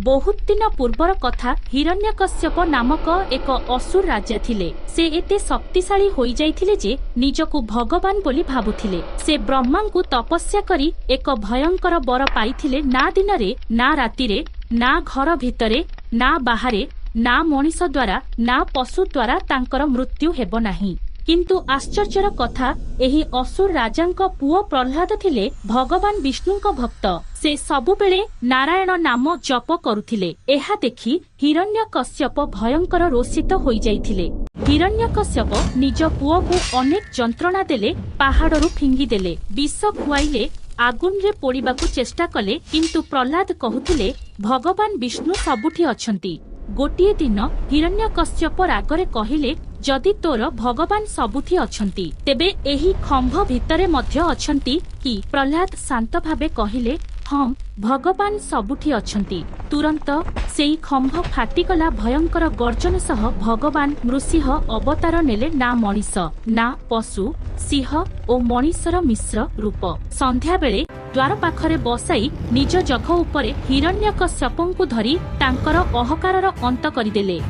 बहुत दिन पूर्वर कथा हिरण्यकश्यप नामक एक असुर राजा थिले। से एते शक्तिशाली होई जाइथिले जे निजकु भगवान बोली भाबुथिले। से ब्रह्मा को तपस्या करी एक भयंकर वर पाइथिले। ना दिन रे ना राति रे ना घर भितरे ना बाहरे ना मनीष द्वारा ना पशु द्वारा तांकर मृत्यु हेबो नाही। किंतु आश्चर्यर कथा एही असुर राजांक पुओ प्रह्लाद थिले भगवान विष्णुंक भक्त। से सबुबेले नारायण नाम जप करुथिले। एहा देखि हिरण्यकश्यप भयंकर रोषित होई जाइथिले। हिरण्यकश्यप निज पुओ को अनेक जंत्रणा देले, पहाड़रू फिंगी देले, विष खुआइले, आगुन रे पोड़िबाकू चेष्टा कले। किंतु प्रह्लाद कहुथिले भगवान विष्णु सबुठी अछंती। गोटिए दिन हिरण्यकश्यप रागरे कहिले जदि तोर भगवान सबुठी अछंती तेबे एही खंभ भितरे मध्य अछंती कि? प्रह्लाद शांत भावे कहिले हम भगवान सबुठी अछंती। तुरंत सेई खंभ फाटिगला। भयंकर गर्जन सह भगवान नृसिंह अवतार नेले। ना मनीष ना पशु, सिंह ओ मनीषर मिश्र रूप। संध्या बेले द्वार पाखरे बसाई निज जघ उपरे हिरण्यकश्यपंकु धरी तांकर अहकारर अंत करिदेले।